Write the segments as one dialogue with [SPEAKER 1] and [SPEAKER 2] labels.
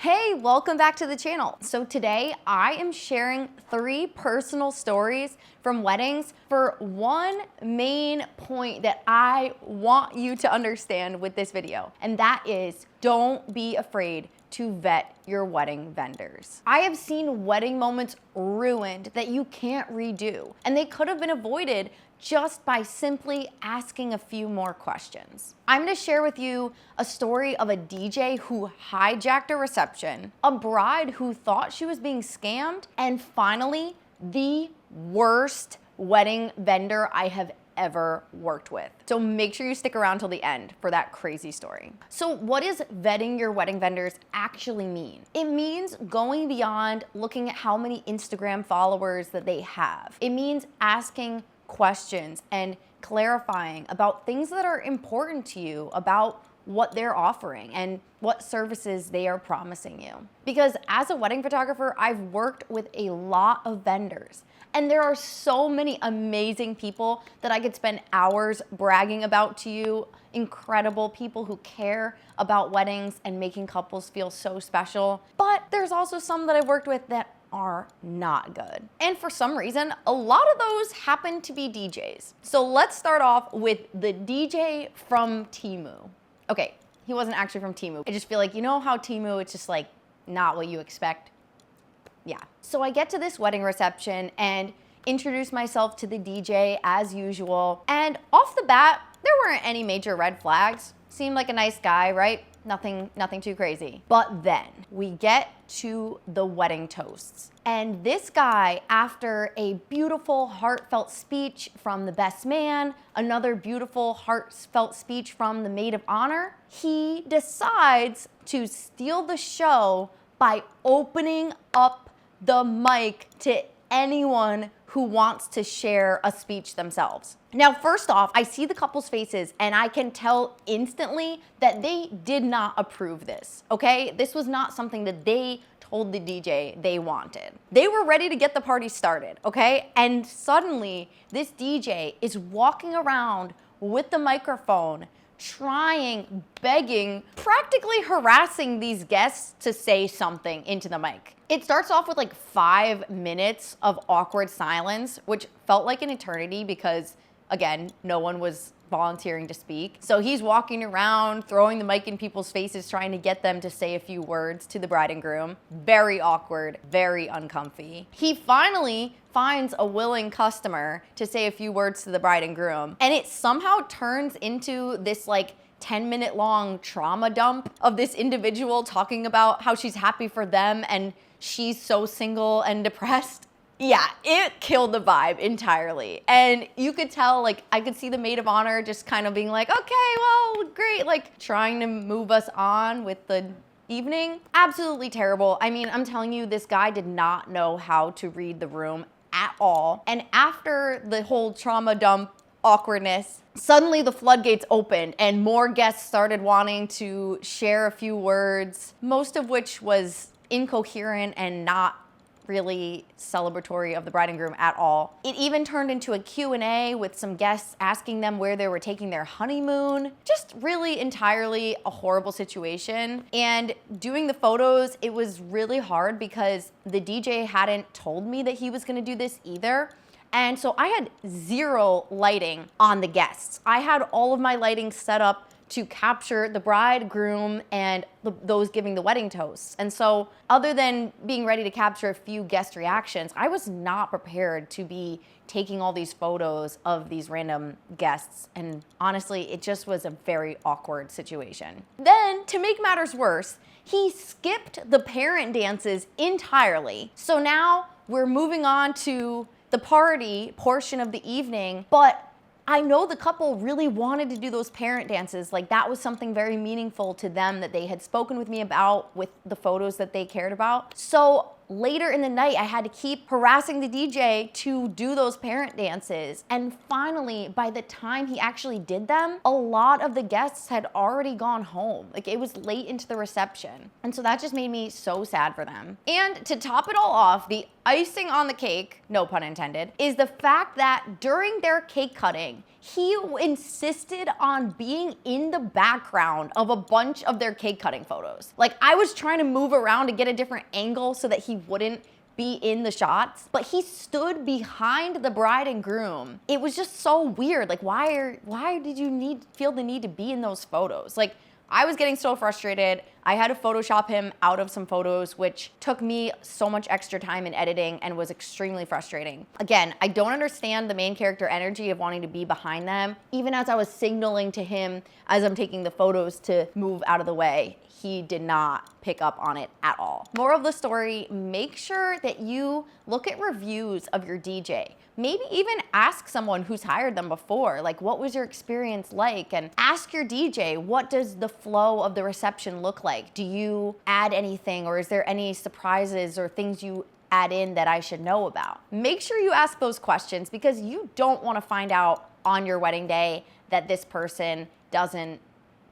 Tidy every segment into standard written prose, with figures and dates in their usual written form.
[SPEAKER 1] Hey, welcome back to the channel. So today I am sharing 3 personal stories from weddings for one main point that I want you to understand with this video. And that is, don't be afraid to vet your wedding vendors. I have seen wedding moments ruined that you can't redo, and they could have been avoided just by simply asking a few more questions. I'm gonna share with you a story of a DJ who hijacked a reception, a bride who thought she was being scammed, and finally, the worst wedding vendor I have ever worked with. So make sure you stick around till the end for that crazy story. So what does vetting your wedding vendors actually mean? It means going beyond looking at how many Instagram followers that they have. It means asking questions and clarifying about things that are important to you about what they're offering and what services they are promising you. Because as a wedding photographer, I've worked with a lot of vendors, and there are so many amazing people that I could spend hours bragging about to you. Incredible people who care about weddings and making couples feel so special. But there's also some that I've worked with that are not good. And for some reason, a lot of those happen to be DJs. So let's start off with the DJ from Temu. Okay, he wasn't actually from Temu. I just feel like, you know how Temu, it's just like not what you expect? Yeah. So I get to this wedding reception and introduce myself to the DJ as usual. And off the bat, there weren't any major red flags. Seemed like a nice guy, right? Nothing too crazy. But then we get to the wedding toasts. And this guy, after a beautiful, heartfelt speech from the best man, another beautiful, heartfelt speech from the maid of honor, he decides to steal the show by opening up the mic to anyone who wants to share a speech themselves. Now, first off, I see the couple's faces and I can tell instantly that they did not approve this, okay? This was not something that they told the DJ they wanted. They were ready to get the party started, okay? And suddenly, this DJ is walking around with the microphone, trying, begging, practically harassing these guests to say something into the mic. It starts off with like 5 minutes of awkward silence, which felt like an eternity because, again, no one was volunteering to speak. So he's walking around, throwing the mic in people's faces, trying to get them to say a few words to the bride and groom. Very awkward, very uncomfy. He finally finds a willing customer to say a few words to the bride and groom, and it somehow turns into this like 10-minute long trauma dump of this individual talking about how she's happy for them and she's so single and depressed. Yeah, it killed the vibe entirely. And you could tell, like, I could see the maid of honor just kind of being like, okay, well, great, like trying to move us on with the evening. Absolutely terrible. I mean, I'm telling you, this guy did not know how to read the room at all. And after the whole trauma dump awkwardness, suddenly the floodgates opened and more guests started wanting to share a few words, most of which was incoherent and not really celebratory of the bride and groom at all. It even turned into a Q&A with some guests asking them where they were taking their honeymoon. Just really entirely a horrible situation. And doing the photos, it was really hard because the DJ hadn't told me that he was gonna do this either. And so I had 0 lighting on the guests. I had all of my lighting set up to capture the bride, groom, and those giving the wedding toasts. And so other than being ready to capture a few guest reactions, I was not prepared to be taking all these photos of these random guests. And honestly, it just was a very awkward situation. Then, to make matters worse, he skipped the parent dances entirely. So now we're moving on to the party portion of the evening, but I know the couple really wanted to do those parent dances. Like, that was something very meaningful to them that they had spoken with me about with the photos that they cared about. So later in the night, I had to keep harassing the DJ to do those parent dances. And finally, by the time he actually did them, a lot of the guests had already gone home. Like, it was late into the reception. And so that just made me so sad for them. And to top it all off, the icing on the cake, no pun intended, is the fact that during their cake cutting, he insisted on being in the background of a bunch of their cake cutting photos. Like, I was trying to move around to get a different angle so that he wouldn't be in the shots, but he stood behind the bride and groom. It was just so weird. Like, why did you feel the need to be in those photos? Like, I was getting so frustrated. I had to Photoshop him out of some photos, which took me so much extra time in editing and was extremely frustrating. Again, I don't understand the main character energy of wanting to be behind them. Even as I was signaling to him as I'm taking the photos to move out of the way, he did not pick up on it at all. Moral of the story, make sure that you look at reviews of your DJ. Maybe even ask someone who's hired them before, like, what was your experience like? And ask your DJ, what does the flow of the reception look like? Do you add anything, or is there any surprises or things you add in that I should know about? Make sure you ask those questions, because you don't want to find out on your wedding day that this person doesn't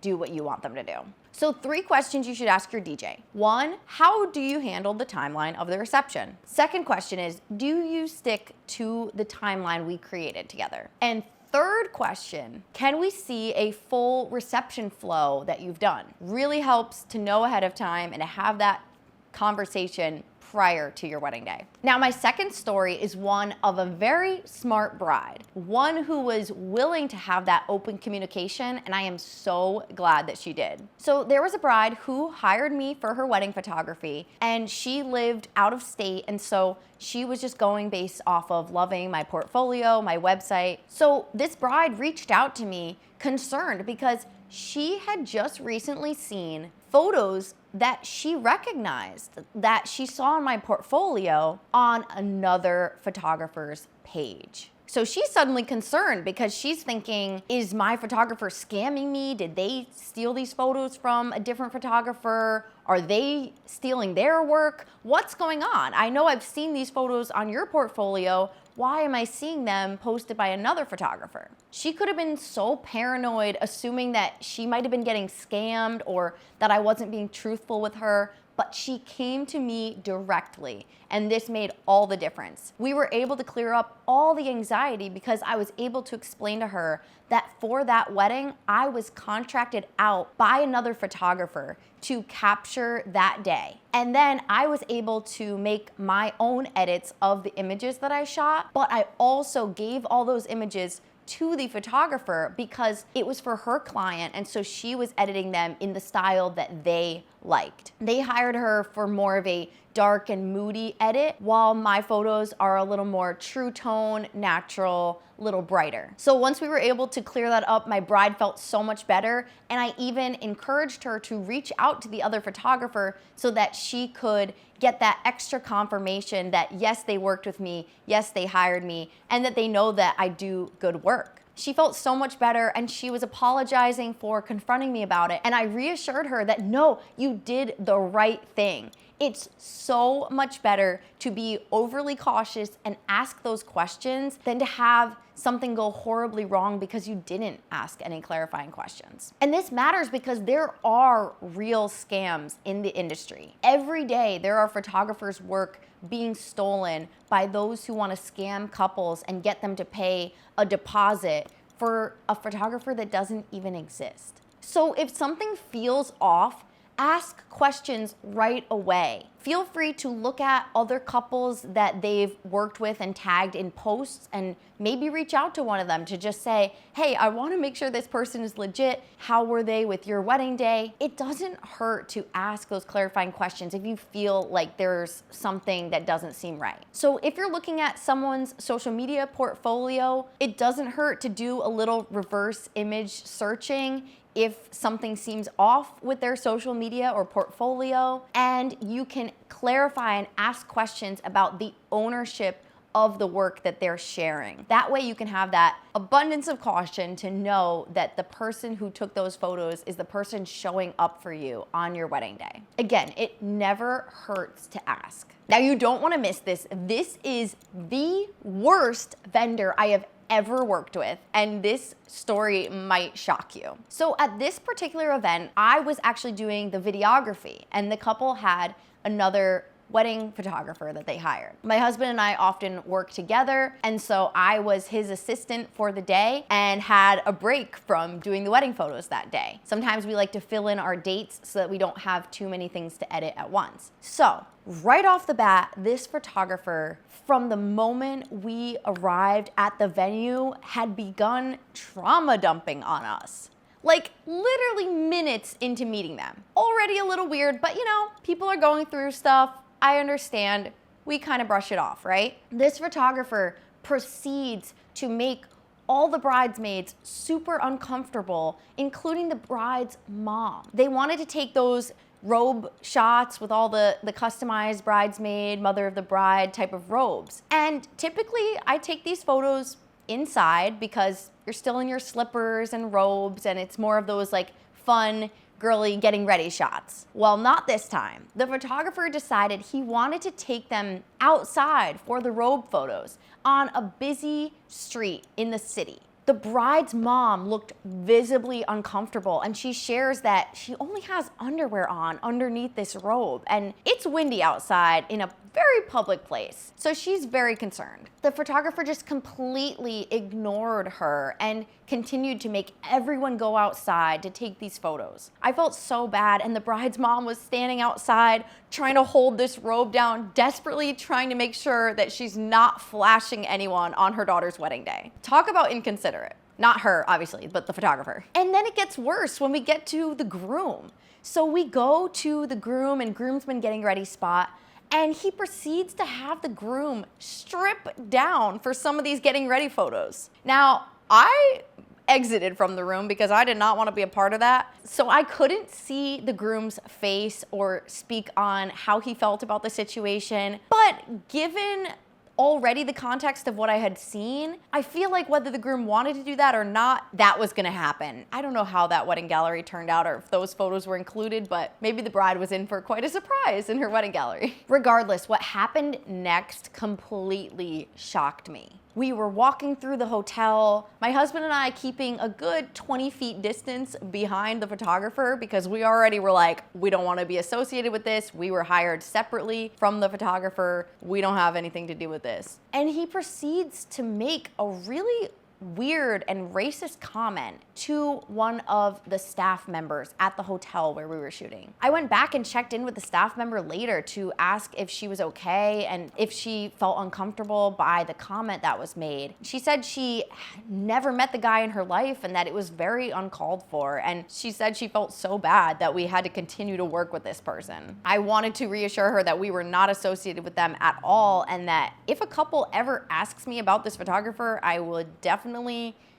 [SPEAKER 1] do what you want them to do. So 3 questions you should ask your DJ. 1, how do you handle the timeline of the reception? Second question is, do you stick to the timeline we created together? And third question, can we see a full reception flow that you've done? Really helps to know ahead of time and to have that conversation prior to your wedding day. Now, my second story is one of a very smart bride, one who was willing to have that open communication, and I am so glad that she did. So there was a bride who hired me for her wedding photography, and she lived out of state, and so she was just going based off of loving my portfolio, my website. So this bride reached out to me concerned because she had just recently seen photos that she recognized, that she saw in my portfolio on another photographer's page. So she's suddenly concerned because she's thinking, is my photographer scamming me? Did they steal these photos from a different photographer? Are they stealing their work? What's going on? I know I've seen these photos on your portfolio. Why am I seeing them posted by another photographer? She could have been so paranoid, assuming that she might have been getting scammed or that I wasn't being truthful with her, but she came to me directly, and this made all the difference. We were able to clear up all the anxiety because I was able to explain to her that for that wedding, I was contracted out by another photographer to capture that day. And then I was able to make my own edits of the images that I shot, but I also gave all those images to the photographer because it was for her client, and so she was editing them in the style that they liked. They hired her for more of a dark and moody edit, while my photos are a little more true tone, natural, little brighter. So once we were able to clear that up, my bride felt so much better, and I even encouraged her to reach out to the other photographer so that she could get that extra confirmation that yes, they worked with me, yes, they hired me, and that they know that I do good work. She felt so much better, and she was apologizing for confronting me about it, and I reassured her that no, you did the right thing. It's so much better to be overly cautious and ask those questions than to have something go horribly wrong because you didn't ask any clarifying questions. And this matters because there are real scams in the industry. Every day there are photographers' work being stolen by those who want to scam couples and get them to pay a deposit for a photographer that doesn't even exist. So if something feels off, ask questions right away. Feel free to look at other couples that they've worked with and tagged in posts, and maybe reach out to one of them to just say, hey, I want to make sure this person is legit. How were they with your wedding day? It doesn't hurt to ask those clarifying questions if you feel like there's something that doesn't seem right. So if you're looking at someone's social media portfolio, it doesn't hurt to do a little reverse image searching if something seems off with their social media or portfolio, and you can clarify and ask questions about the ownership of the work that they're sharing. That way you can have that abundance of caution to know that the person who took those photos is the person showing up for you on your wedding day. Again, it never hurts to ask. Now you don't want to miss this. This is the worst vendor I have ever worked with, and this story might shock you. So at this particular event, I was actually doing the videography, and the couple had another wedding photographer that they hired. My husband and I often work together, and so I was his assistant for the day and had a break from doing the wedding photos that day. Sometimes we like to fill in our dates so that we don't have too many things to edit at once. So right off the bat, this photographer, from the moment we arrived at the venue, had begun trauma dumping on us. Like literally minutes into meeting them. Already a little weird, but you know, people are going through stuff. I understand. We kind of brush it off, right? This photographer proceeds to make all the bridesmaids super uncomfortable, including the bride's mom. They wanted to take those robe shots with all the customized bridesmaid, mother of the bride type of robes. And typically I take these photos inside because you're still in your slippers and robes, and it's more of those like fun, girly getting ready shots. Well, not this time. The photographer decided he wanted to take them outside for the robe photos on a busy street in the city. The bride's mom looked visibly uncomfortable, and she shares that she only has underwear on underneath this robe, and it's windy outside in a very public place. So she's very concerned. The photographer just completely ignored her and continued to make everyone go outside to take these photos. I felt so bad, and the bride's mom was standing outside trying to hold this robe down, desperately trying to make sure that she's not flashing anyone on her daughter's wedding day. Talk about inconsiderate. Not her, obviously, but the photographer. And then it gets worse when we get to the groom. So we go to the groom and groomsman getting ready spot, and he proceeds to have the groom strip down for some of these getting ready photos. Now, I exited from the room because I did not want to be a part of that. So I couldn't see the groom's face or speak on how he felt about the situation. But given already the context of what I had seen, I feel like whether the groom wanted to do that or not, that was gonna happen. I don't know how that wedding gallery turned out or if those photos were included, but maybe the bride was in for quite a surprise in her wedding gallery. Regardless, what happened next completely shocked me. We were walking through the hotel, my husband and I keeping a good 20 feet distance behind the photographer because we already were like, we don't want to be associated with this. We were hired separately from the photographer. We don't have anything to do with this. And he proceeds to make a really weird and racist comment to one of the staff members at the hotel where we were shooting. I went back and checked in with the staff member later to ask if she was okay and if she felt uncomfortable by the comment that was made. She said she never met the guy in her life and that it was very uncalled for, and she said she felt so bad that we had to continue to work with this person. I wanted to reassure her that we were not associated with them at all, and that if a couple ever asks me about this photographer, I would definitely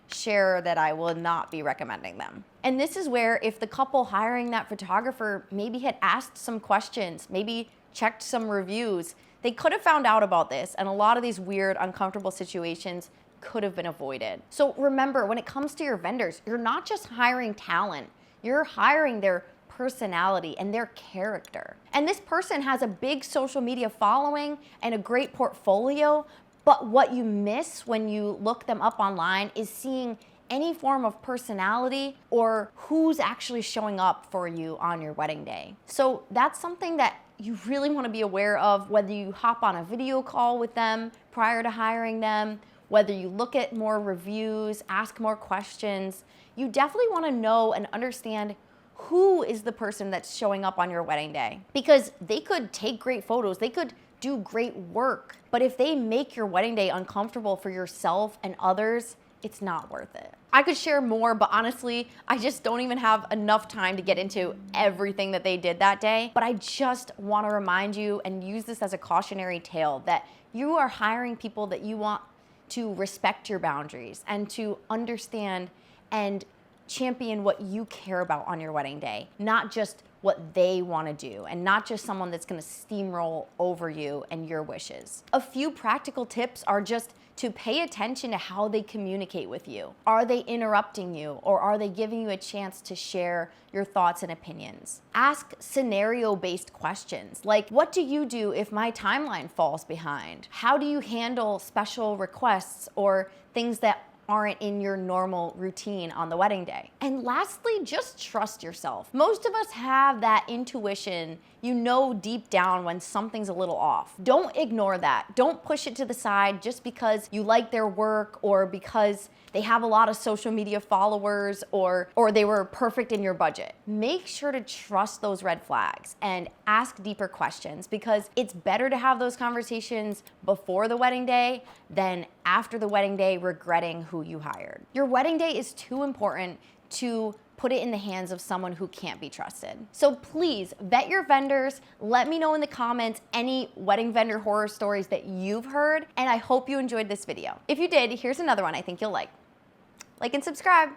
[SPEAKER 1] share that I will not be recommending them. And this is where if the couple hiring that photographer maybe had asked some questions, maybe checked some reviews, they could have found out about this, and a lot of these weird, uncomfortable situations could have been avoided. So remember, when it comes to your vendors, you're not just hiring talent, you're hiring their personality and their character. And this person has a big social media following and a great portfolio, but what you miss when you look them up online is seeing any form of personality or who's actually showing up for you on your wedding day. So that's something that you really want to be aware of, whether you hop on a video call with them prior to hiring them, whether you look at more reviews, ask more questions. You definitely want to know and understand who is the person that's showing up on your wedding day, because they could take great photos, they could do great work, but if they make your wedding day uncomfortable for yourself and others, it's not worth it. I could share more, but honestly, I just don't even have enough time to get into everything that they did that day. But I just want to remind you and use this as a cautionary tale that you are hiring people that you want to respect your boundaries and to understand and champion what you care about on your wedding day, not just what they want to do, and not just someone that's going to steamroll over you and your wishes. A few practical tips are just to pay attention to how they communicate with you. Are they interrupting you, or are they giving you a chance to share your thoughts and opinions? Ask scenario-based questions, like, what do you do if my timeline falls behind? How do you handle special requests or things that aren't in your normal routine on the wedding day? And lastly, just trust yourself. Most of us have that intuition, you know deep down when something's a little off. Don't ignore that. Don't push it to the side just because you like their work or because they have a lot of social media followers or they were perfect in your budget. Make sure to trust those red flags and ask deeper questions, because it's better to have those conversations before the wedding day than after the wedding day regretting who you hired. Your wedding day is too important to put it in the hands of someone who can't be trusted. So please vet your vendors. Let me know in the comments any wedding vendor horror stories that you've heard, and I hope you enjoyed this video. If you did, here's another one I think you'll like. Like and subscribe.